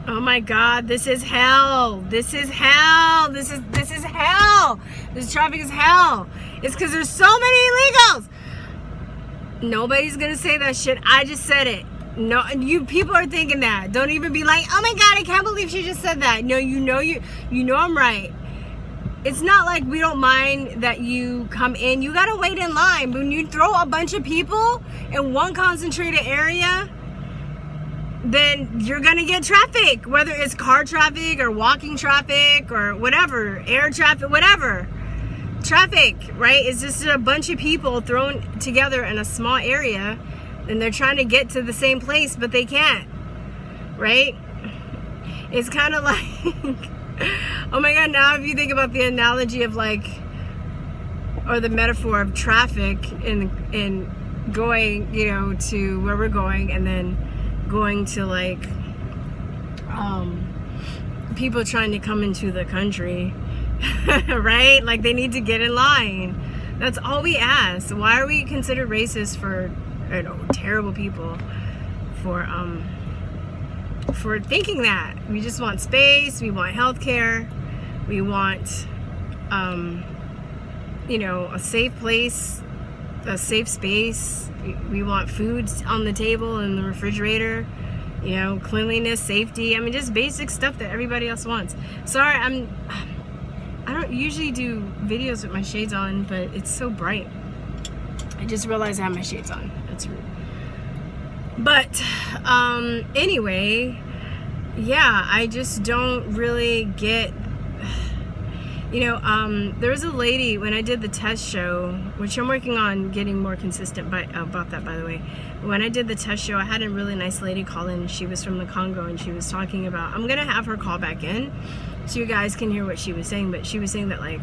Oh my God, this is hell. This is hell. This is hell. This traffic is hell. It's because there's so many illegals. Nobody's gonna say that shit. I just said it. No, you people are thinking that. Don't even be like, oh my God, I can't believe she just said that. No, you know I'm right. It's not like we don't mind that you come in. You gotta wait in line. When you throw a bunch of people in one concentrated area, then you're gonna get traffic, whether it's car traffic or walking traffic or whatever, air traffic, whatever. Traffic, right? It's just a bunch of people thrown together in a small area and they're trying to get to the same place, but they can't, right? It's kind of like, oh my God, now if you think about the analogy of like, or the metaphor of traffic in going, you know, to where we're going and then going to like people trying to come into the country, right? Like they need to get in line. That's all we ask. Why are we considered racist for, you know, terrible people for thinking that? We just want space, we want healthcare, we want you know, a safe place, a safe space. We want food on the table in the refrigerator, you know, cleanliness, safety. I mean, just basic stuff that everybody else wants. Sorry, I don't usually do videos with my shades on, but it's so bright. I just realized I have my shades on. That's rude. But anyway, yeah, I just don't really get, you know, there was a lady when I did the test show, which I'm working on getting more consistent about that, by the way. When I did the test show, I had a really nice lady call in. She was from the Congo, and she was talking about, I'm gonna have her call back in so you guys can hear what she was saying, but she was saying that like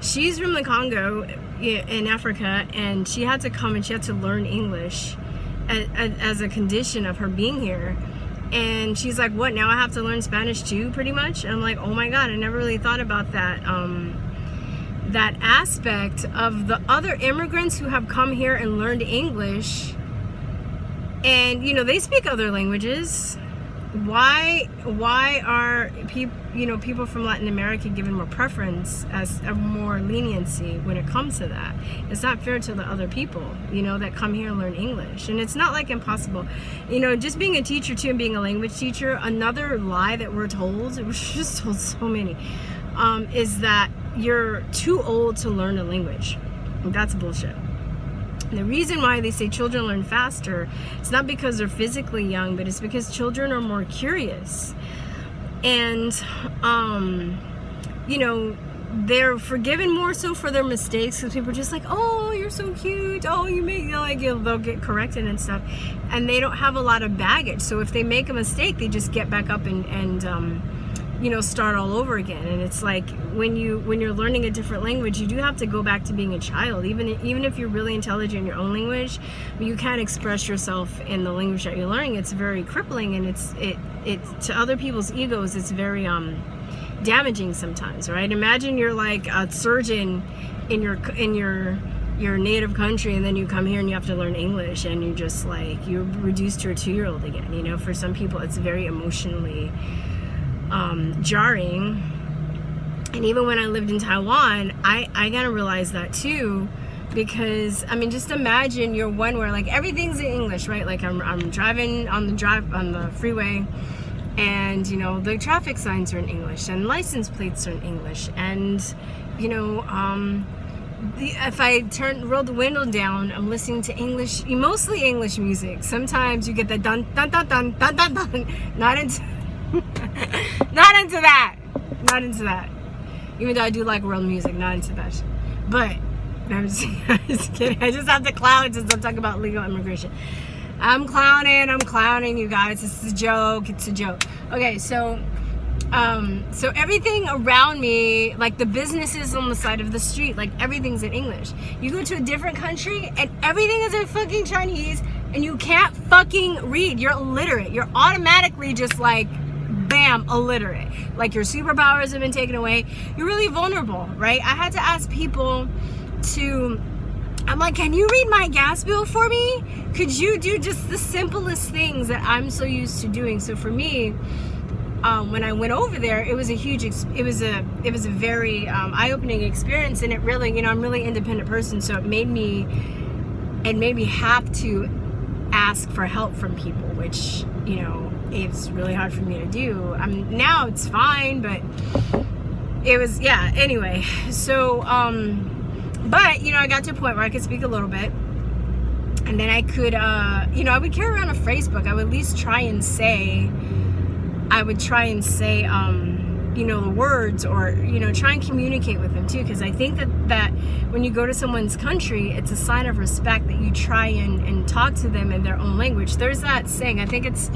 she's from the Congo in Africa, and she had to come and she had to learn English as a condition of her being here. And she's like, what, now I have to learn Spanish too, pretty much? And I'm like, oh my God, I never really thought about that that aspect of the other immigrants who have come here and learned English, and you know, they speak other languages. Why are people, you know, people from Latin America given more preference, as a more leniency when it comes to that? It's not fair to the other people, you know, that come here and learn English. And it's not like impossible, you know, just being a teacher too and being a language teacher. Another lie that we're told, we're just told so many, is that you're too old to learn a language. That's bullshit. The reason why they say children learn faster, it's not because they're physically young, but it's because children are more curious. And, you know, they're forgiven more so for their mistakes, because people are just like, oh, you're so cute. Oh, you make, you know, like, they'll get corrected and stuff. And they don't have a lot of baggage. So if they make a mistake, they just get back up and you know, start all over again. And it's like when you're learning a different language, you do have to go back to being a child. Even if you're really intelligent in your own language, you can't express yourself in the language that you're learning. It's very crippling, and it to other people's egos, it's very damaging sometimes, right? Imagine you're like a surgeon in your native country, and then you come here and you have to learn English, and you just like, you're reduced to a 2-year-old again. You know, for some people it's very emotionally jarring. And even when I lived in Taiwan, I gotta realize that too, because I mean, just imagine you're one where like everything's in English, right? Like I'm driving on the freeway, and you know, the traffic signs are in English and license plates are in English, and you know, if I roll the window down, I'm listening to English, mostly English music. Sometimes you get the dun dun dun dun dun dun dun. Not into that. Even though I do like world music, not into that shit. But I'm just kidding. I just have to clown since I'm talking about legal immigration. I'm clowning, you guys. This is a joke. It's a joke. Okay, so everything around me, like the businesses on the side of the street, like everything's in English. You go to a different country and everything is in fucking Chinese, and you can't fucking read. You're illiterate. You're automatically just like, bam, illiterate. Like your superpowers have been taken away. You're really vulnerable, right? I had to ask people to I'm like, can you read my gas bill for me? Could you do just the simplest things that I'm so used to doing? So for me, when I went over there, it was a huge, it was a very eye-opening experience, and it really, you know, I'm a really independent person, so it made me have to ask for help from people, which, you know, it's really hard for me to do. Now it's fine, but it was, yeah, anyway. So, but, you know, I got to a point where I could speak a little bit, and then I could, you know, I would carry around a phrase book. I would at least try and say, you know, the words, or, you know, try and communicate with them too, because I think that when you go to someone's country, it's a sign of respect that you try and talk to them in their own language. There's that saying, I think it's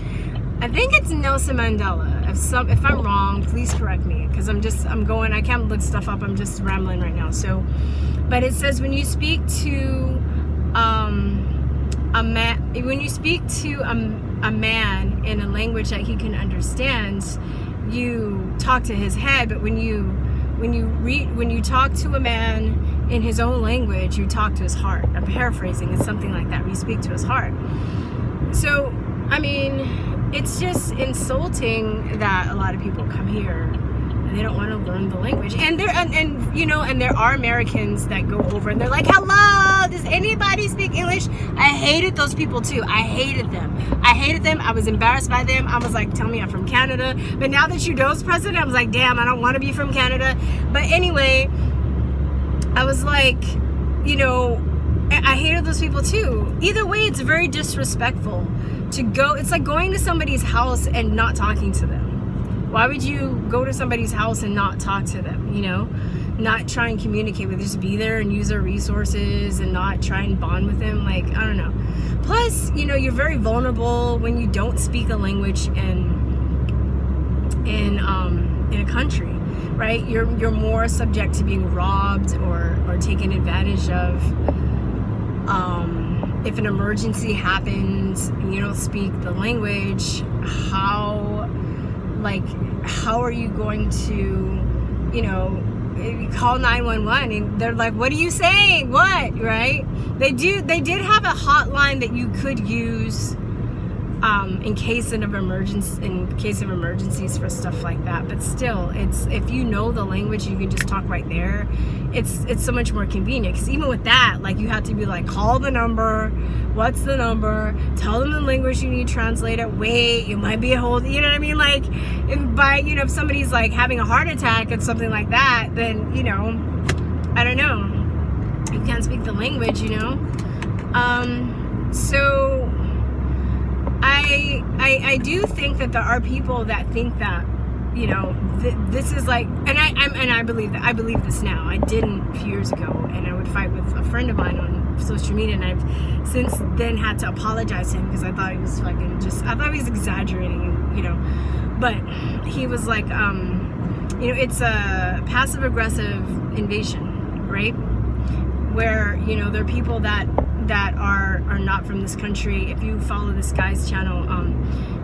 Nelson Mandela. If I'm wrong, please correct me, because I can't look stuff up, I'm just rambling right now. So, but it says when you speak to a man in a language that he can understand, you talk to his head, but when you talk to a man in his own language, you talk to his heart. I'm paraphrasing, it's something like that, you speak to his heart. So, I mean, it's just insulting that a lot of people come here and they don't want to learn the language. And there are Americans that go over and they're like, hello, does anybody speak English? I hated those people too. I hated them. I was embarrassed by them. I was like, tell me I'm from Canada. But now that Trudeau's president, I was like, damn, I don't want to be from Canada. But anyway, I was like, you know, I hated those people too. Either way, it's very disrespectful to go. It's like going to somebody's house and not talking to them. Why would you go to somebody's house and not talk to them, you know? Not try and communicate with them, just be there and use their resources and not try and bond with them. Like, I don't know. Plus, you know, you're very vulnerable when you don't speak a language in a country, right? You're more subject to being robbed or taken advantage of. If an emergency happens and you don't speak the language, how are you going to, you know, call 911 and they're like, what are you saying? What? Right? They did have a hotline that you could use in case of emergencies for stuff like that. But still, it's, if you know the language, you can just talk right there. It's so much more convenient, because even with that, like, you have to be like, call the number, what's the number, tell them the language you need translated, wait, you might be a hold, you know what I mean? Like, if somebody's like having a heart attack and something like that, then, you know, I don't know, you can't speak the language, you know. So I do think that there are people that think that, you know, this is like, and I believe that. I believe this now. I didn't a few years ago, and I would fight with a friend of mine on social media, and I've since then had to apologize to him, because I thought he was I thought he was exaggerating, you know. But he was like, you know, it's a passive-aggressive invasion, right? Where, you know, there are people that are not from this country. If you follow this guy's channel,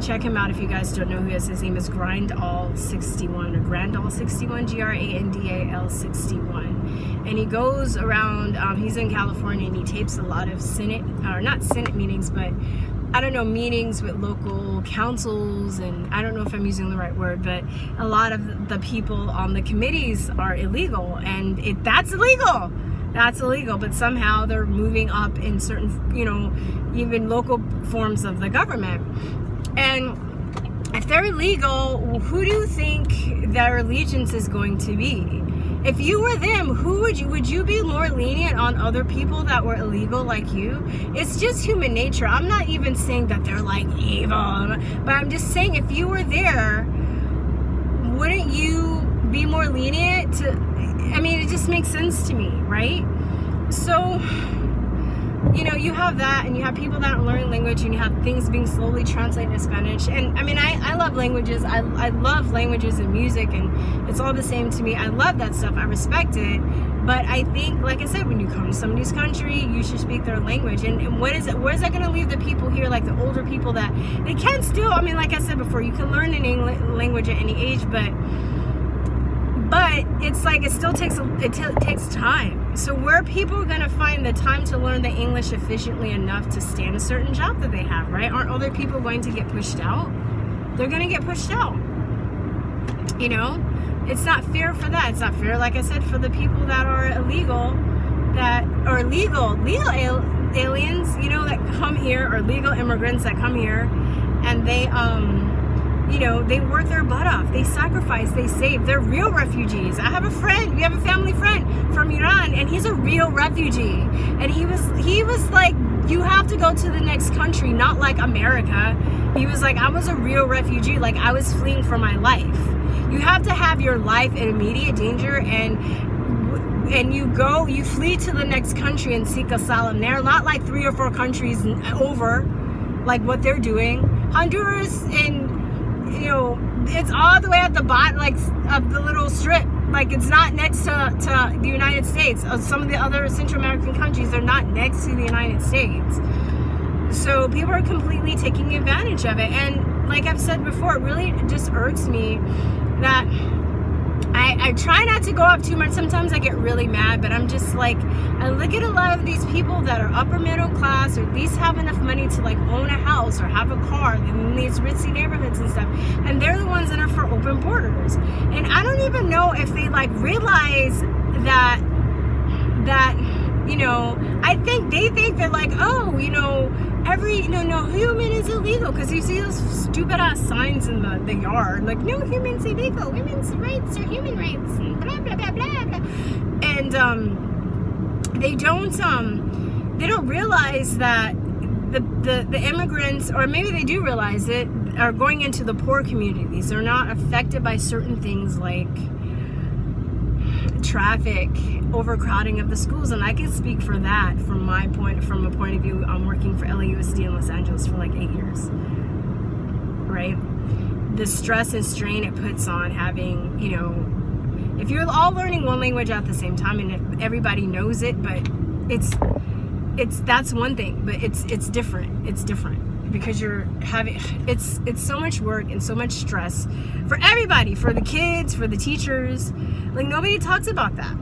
check him out if you guys don't know who he is. His name is Grandal61, or Grandal61, Grandal61, and he goes around, he's in California, and he tapes a lot of not Senate meetings, but I don't know, meetings with local councils, and I don't know if I'm using the right word, but a lot of the people on the committees are illegal, and that's illegal. That's illegal, but somehow they're moving up in certain, you know, even local forms of the government. And if they're illegal, who do you think their allegiance is going to be? If you were them, would you be more lenient on other people that were illegal like you? It's just human nature. I'm not even saying that they're like evil, but I'm just saying, if you were there, wouldn't you be more lenient to, I mean, it just makes sense to me, right? So, you know, you have that, and you have people that are learning language, and you have things being slowly translated to Spanish. And I mean, I love languages. I love languages and music, and it's all the same to me. I love that stuff. I respect it. But I think, like I said, when you come to somebody's country, you should speak their language. And what is it? Where is that going to leave the people here, like the older people that they can still, I mean, like I said before, you can learn any language at any age, but it's like, it still takes time. So where are people going to find the time to learn the English efficiently enough to stand a certain job that they have, right? Aren't other people going to get pushed out? They're going to get pushed out. You know, it's not fair for that. It's not fair, like I said, for the people that are illegal, that are legal aliens, you know, that come here, or legal immigrants that come here, and they, you know, they work their butt off. They sacrifice, they save. They're real refugees. I have a friend, we have a family friend from Iran, and he's a real refugee. And he was like, you have to go to the next country, not like America. He was like, I was a real refugee. Like, I was fleeing for my life. You have to have your life in immediate danger, and you flee to the next country and seek asylum there, not like 3 or 4 countries over, like what they're doing. Honduras, and you know, it's all the way at the bottom, like, of the little strip. Like, it's not next to the United States. Some of the other Central American countries, they're not next to the United States. So people are completely taking advantage of it. And like I've said before, it really just irks me that I try not to go up too much. Sometimes I get really mad, but I'm just like, I look at a lot of these people that are upper middle class, or at least have enough money to like own a house or have a car in these ritzy neighborhoods and stuff, and they're the ones that are for open borders. And I don't even know if they like realize that you know, I think they think that like, oh, you know, no human is illegal, because you see those stupid ass signs in the yard, like, no humans illegal, women's rights are human rights, and blah blah blah blah blah. And they don't realize that the immigrants, or maybe they do realize it, are going into the poor communities. They're not affected by certain things like traffic, overcrowding of the schools. And I can speak for that from a point of view. I'm working for LAUSD in Los Angeles for like 8 years, right? The stress and strain it puts on having, you know, if you're all learning one language at the same time, and if everybody knows it, but that's one thing, but it's different because you're having, it's so much work and so much stress for everybody, for the kids, for the teachers. Like, nobody talks about that,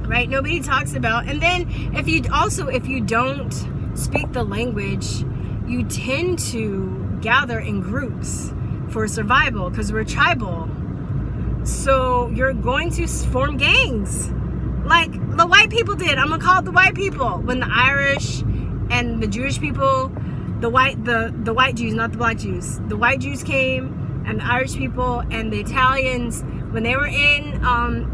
right? Nobody talks about. And then if you don't speak the language, you tend to gather in groups for survival, because we're tribal. So you're going to form gangs like the white people did. I'm gonna call it the white people. When the Irish and the Jewish people, the white Jews, not the black Jews, the white Jews came, and the Irish people and the Italians, when they were in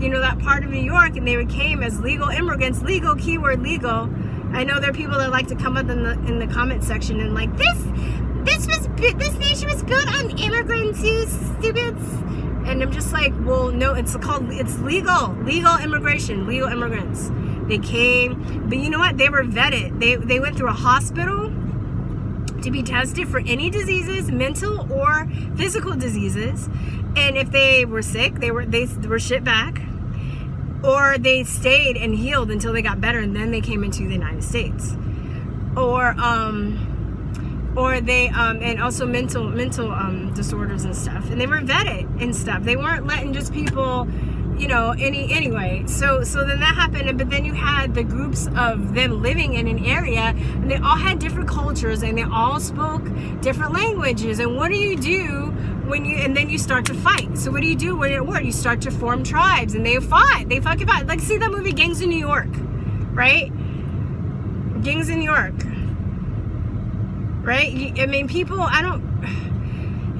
you know, that part of New York, and they came as legal immigrants, legal, keyword legal. I know there are people that like to come up in the comment section and like, this nation was built on immigrants, you stupids. And I'm just like, well, no, it's legal immigration, legal immigrants. They came, but you know what? They were vetted. They went through a hospital to be tested for any diseases, mental or physical diseases. And if they were sick, they were shipped back, or they stayed and healed until they got better, and then they came into the United States. Or they and also mental disorders and stuff, and they were vetted and stuff. They weren't letting just people, you know, anyway. So then that happened, but then you had the groups of them living in an area, and they all had different cultures, and they all spoke different languages. And what do you do and then you start to fight? So what do you do when at war? You start to form tribes, and they fucking fight. Like, see that movie Gangs in New York, right? Gangs in New York. Right? I mean, people,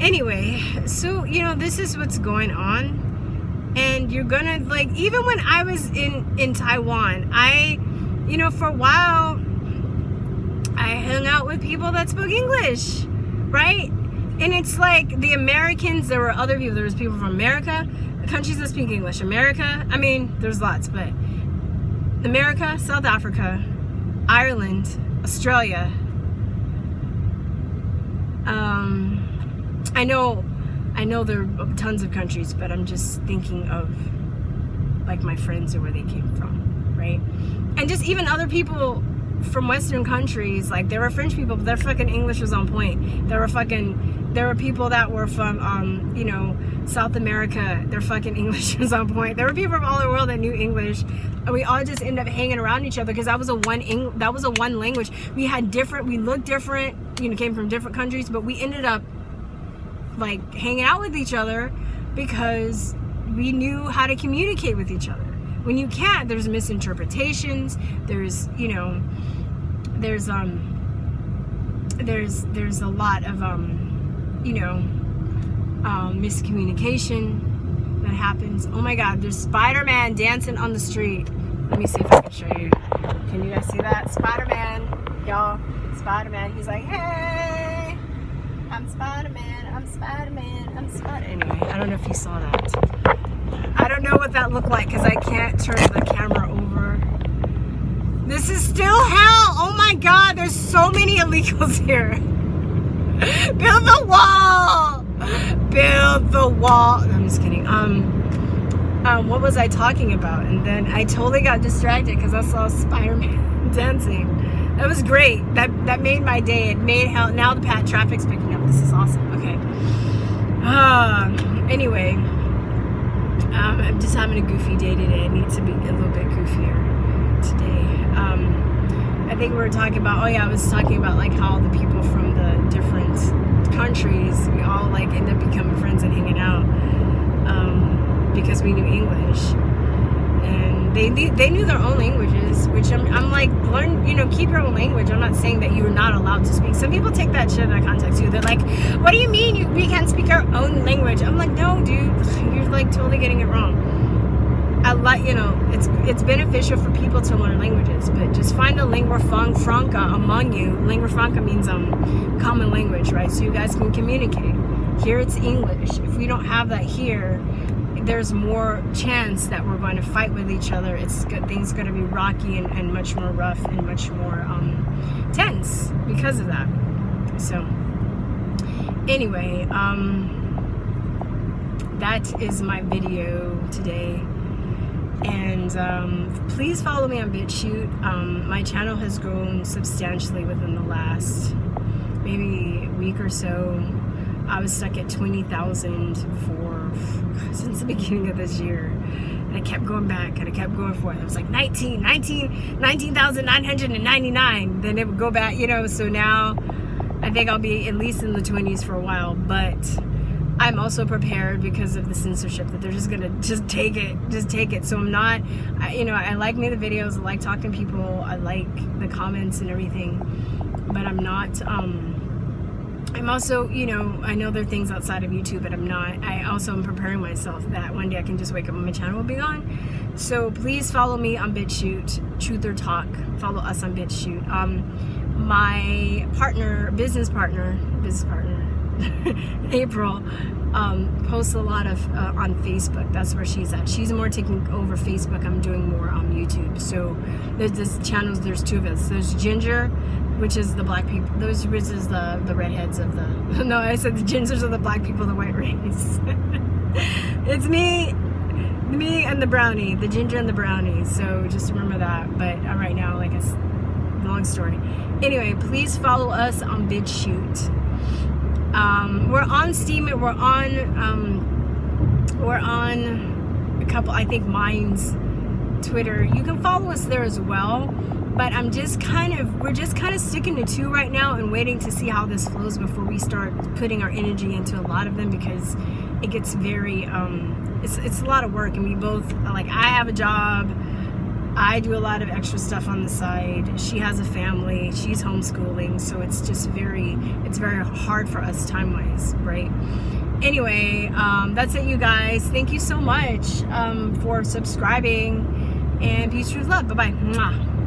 anyway, so, you know, this is what's going on. And you're gonna, like, even when I was in Taiwan, you know, for a while, I hung out with people that spoke English, right? And it's like the Americans, there were other people, there was people from America, countries that speak English. America, I mean, there's lots, but America, South Africa, Ireland, Australia, I know there are tons of countries, but I'm just thinking of like my friends or where they came from, right? And just even other people from Western countries, like there were French people, but their fucking English was on point. There were fucking There were people that were from, you know, South America. Their fucking English was on point. There were people from all over the world that knew English, and we all just ended up hanging around each other because that was a one language. We looked different, you know, came from different countries, but we ended up like hanging out with each other because we knew how to communicate with each other. When you can't, there's misinterpretations. There's, you know, there's a lot of you know, miscommunication that happens. Oh my God, there's Spider-Man dancing on the street. Let me see if I can show you. Can you guys see that? Spider-Man, y'all. Spider-Man. He's like, hey, I'm Spider-Man. I'm Spider-Man. I'm Spider-Man. Anyway, I don't know if you saw that. I don't know what that looked like because I can't turn the camera over. This is still hell. Oh my God, there's so many illegals here. Build the wall. Build the wall. I'm just kidding. What was I talking about? And then I totally got distracted because I saw Spider-Man dancing. That was great. That made my day. It made hell. Now the traffic's picking up. This is awesome. Okay. Anyway, I'm just having a goofy day today. I need to be a little bit goofier today. I think we were talking about, I was talking about like how the people from the different countries, we all like end up becoming friends and hanging out because we knew English. And they knew their own languages, which I'm like, learn, you know, keep your own language. I'm not saying that you're not allowed to speak. Some people take that shit out of context too. They're like, what do you mean we can't speak our own language? I'm like, no, dude, you're like totally getting it wrong. I like, you know, it's beneficial for people to learn languages, but just find a lingua franca among you. Lingua franca means common language, right? So you guys can communicate. Here it's English. If we don't have that here, there's more chance that we're going to fight with each other. It's good, things going to be rocky and much more rough and much more tense because of that. So anyway, that is my video today. And please follow me on BitChute. My channel has grown substantially within the last maybe week or so. I was stuck at 20,000 since the beginning of this year. And I kept going back and I kept going forth. I was like 19,999. Then it would go back, you know. So now I think I'll be at least in the 20s for a while. But I'm also prepared because of the censorship that they're just gonna take it. So I'm not, you know, I like making the videos, I like talking to people, I like the comments and everything, but I'm not, I'm also, you know, I know there are things outside of YouTube, but I'm not. I also am preparing myself that one day I can just wake up and my channel will be gone. So please follow me on BitChute, Truth or Talk. Follow us on BitChute. My business partner, April, posts a lot of on Facebook. That's where she's at. She's more taking over Facebook. I'm doing more on YouTube. So there's this channels. There's two of us. There's Ginger, which is the black people. Which is the redheads of the. No, I said the gingers are the black people, the white race. It's me and the brownie, the ginger and the brownie. So just remember that. But right now, like it's a long story. Anyway, please follow us on BitChute. We're on Steam. We're on a couple, I think mine's Twitter. You can follow us there as well, but we're just kind of sticking to two right now and waiting to see how this flows before we start putting our energy into a lot of them, because it gets very it's a lot of work, and we both, like, I have a job, I do a lot of extra stuff on the side, she has a family, she's homeschooling, so it's very hard for us time-wise, right? Anyway, that's it, you guys. Thank you so much for subscribing, and peace, truth, love. Bye-bye. Mwah.